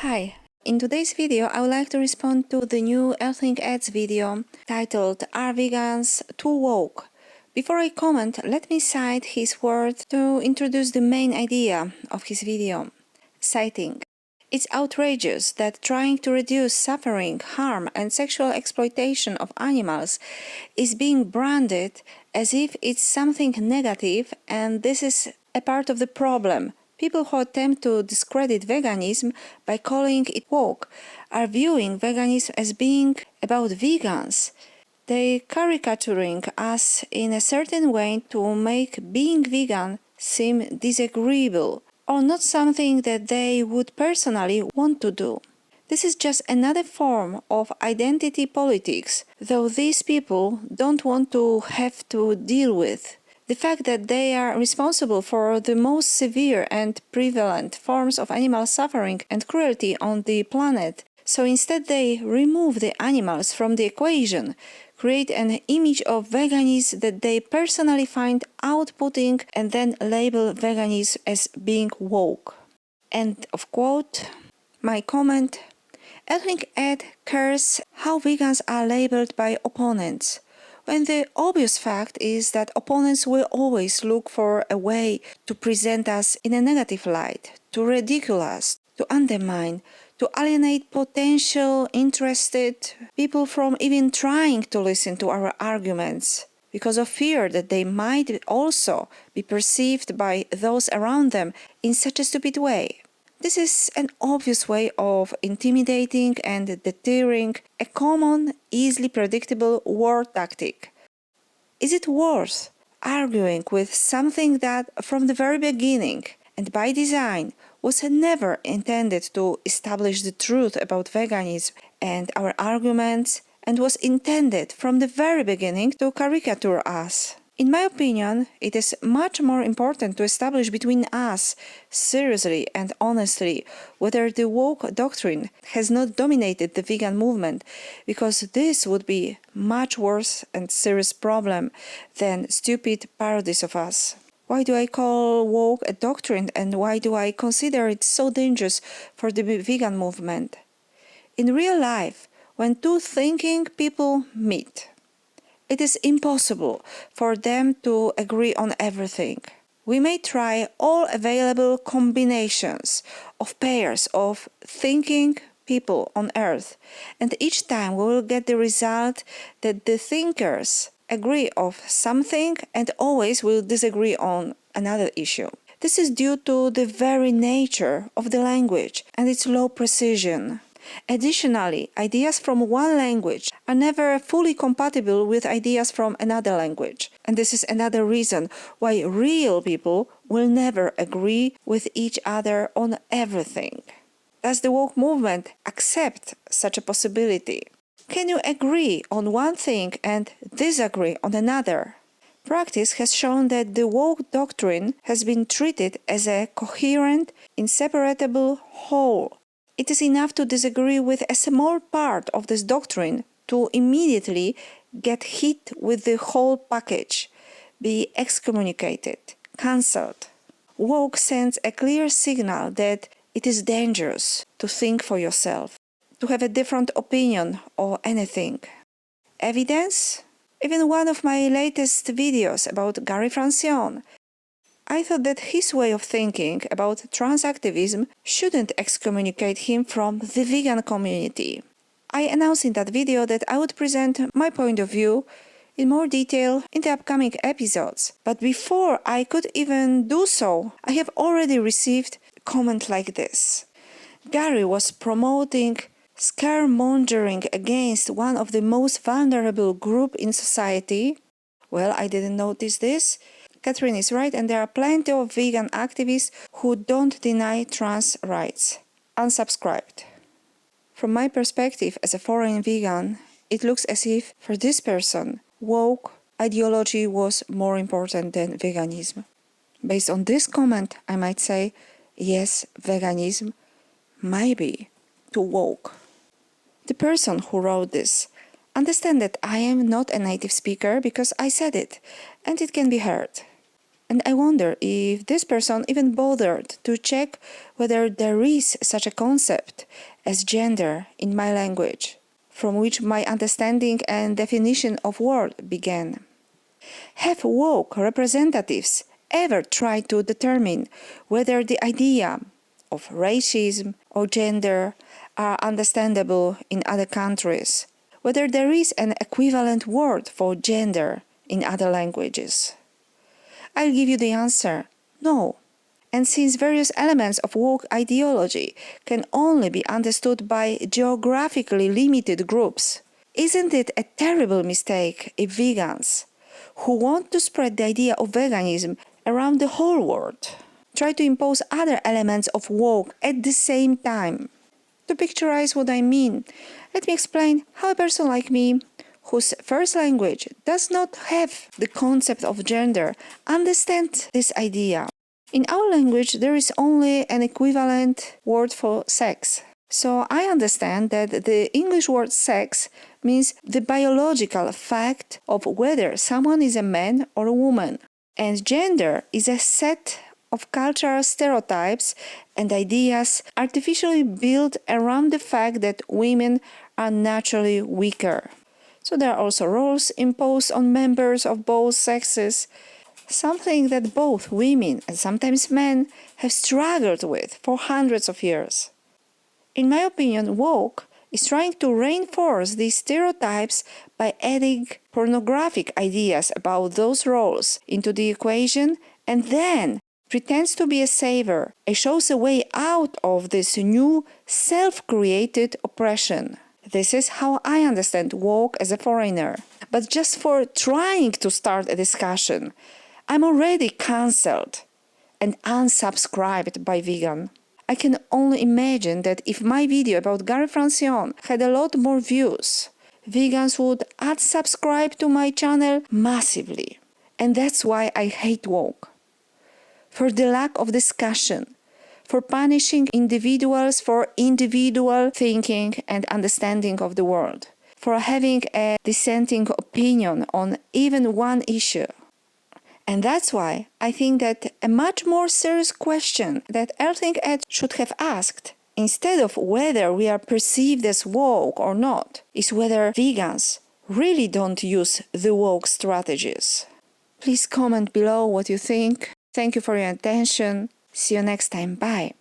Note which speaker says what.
Speaker 1: Hi, in today's video I would like to respond to the new Earthling Ed's video titled "Are Vegans Too Woke?" Before I comment, let me cite his words to introduce the main idea of his video. Citing, "It's outrageous that trying to reduce suffering, harm and sexual exploitation of animals is being branded as if it's something negative, and this is a part of the problem. People who attempt to discredit veganism by calling it woke are viewing veganism as being about vegans. They caricaturing us in a certain way to make being vegan seem disagreeable or not something that they would personally want to do. This is just another form of identity politics, though these people don't want to have to deal with the fact that they are responsible for the most severe and prevalent forms of animal suffering and cruelty on the planet. So instead they remove the animals from the equation, create an image of veganism that they personally find outputting, and then label veganism as being woke." End of quote. My comment: Earthling Ed cares how vegans are labeled by opponents, when the obvious fact is that opponents will always look for a way to present us in a negative light, to ridicule us, to undermine, to alienate potential interested people from even trying to listen to our arguments, because of fear that they might also be perceived by those around them in such a stupid way. This is an obvious way of intimidating and deterring, a common, easily predictable war tactic. Is it worth arguing with something that from the very beginning and by design was never intended to establish the truth about veganism and our arguments, and was intended from the very beginning to caricature us? In my opinion, it is much more important to establish between us, seriously and honestly, whether the woke doctrine has not dominated the vegan movement, because this would be much worse and serious problem than stupid parodies of us. Why do I call woke a doctrine, and why do I consider it so dangerous for the vegan movement? In real life, when two thinking people meet, it is impossible for them to agree on everything. We may try all available combinations of pairs of thinking people on Earth, and each time we will get the result that the thinkers agree of something and always will disagree on another issue. This is due to the very nature of the language and its low precision. Additionally, ideas from one language are never fully compatible with ideas from another language, and this is another reason why real people will never agree with each other on everything. Does the woke movement accept such a possibility? Can you agree on one thing and disagree on another? Practice has shown that the woke doctrine has been treated as a coherent, inseparable whole. It is enough to disagree with a small part of this doctrine to immediately get hit with the whole package, be excommunicated, cancelled. Woke sends a clear signal that it is dangerous to think for yourself, to have a different opinion or anything. Evidence? Even one of my latest videos about Gary Francione, I thought that his way of thinking about trans activism shouldn't excommunicate him from the vegan community. I announced in that video that I would present my point of view in more detail in the upcoming episodes. But before I could even do so, I have already received a comment like this. Gary was promoting scaremongering against one of the most vulnerable groups in society. Well, I didn't notice this. Catherine is right, and there are plenty of vegan activists who don't deny trans rights. Unsubscribed. From my perspective as a foreign vegan, it looks as if for this person, woke ideology was more important than veganism. Based on this comment, I might say, yes, veganism might be too woke. The person who wrote this, understand that I am not a native speaker because I said it, and it can be heard. And I wonder if this person even bothered to check whether there is such a concept as gender in my language, from which my understanding and definition of word began. Have woke representatives ever tried to determine whether the idea of racism or gender are understandable in other countries, whether there is an equivalent word for gender in other languages? I'll give you the answer: no. And since various elements of woke ideology can only be understood by geographically limited groups, isn't it a terrible mistake if vegans, who want to spread the idea of veganism around the whole world, try to impose other elements of woke at the same time? To picturize what I mean, let me explain how a person like me, whose first language does not have the concept of gender, understands this idea. In our language, there is only an equivalent word for sex. So I understand that the English word sex means the biological fact of whether someone is a man or a woman. And gender is a set of cultural stereotypes and ideas artificially built around the fact that women are naturally weaker. So there are also roles imposed on members of both sexes, something that both women and sometimes men have struggled with for hundreds of years. In my opinion, woke is trying to reinforce these stereotypes by adding pornographic ideas about those roles into the equation, and then pretends to be a savior and shows a way out of this new self-created oppression. This is how I understand woke as a foreigner. But just for trying to start a discussion, I'm already cancelled and unsubscribed by vegan. I can only imagine that if my video about Gary Francione had a lot more views, vegans would unsubscribe to my channel massively. And that's why I hate woke. For the lack of discussion, for punishing individuals for individual thinking and understanding of the world, for having a dissenting opinion on even one issue. And that's why I think that a much more serious question that Earthling Ed should have asked, instead of whether we are perceived as woke or not, is whether vegans really don't use the woke strategies. Please comment below what you think. Thank you for your attention. See you next time. Bye.